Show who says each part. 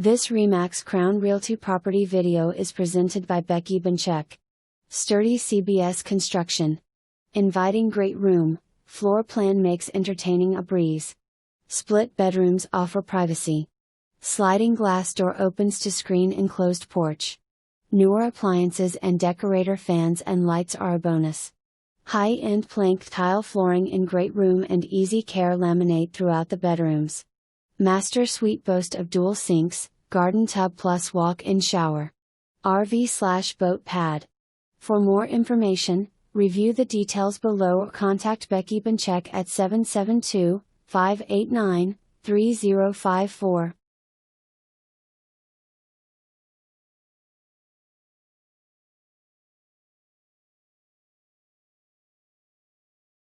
Speaker 1: This Remax Crown Realty property video is presented by Becky Boncek. Sturdy CBS construction. Inviting great room, floor plan makes entertaining a breeze. Split bedrooms offer privacy. Sliding glass door opens to screen enclosed porch. Newer appliances and decorator fans and lights are a bonus. High-end plank tile flooring in great room and easy care laminate throughout the bedrooms. Master suite boast of dual sinks, garden tub plus walk-in shower. RV/boat pad. For more information, review the details below or contact Becky Boncek at 772-589-3054.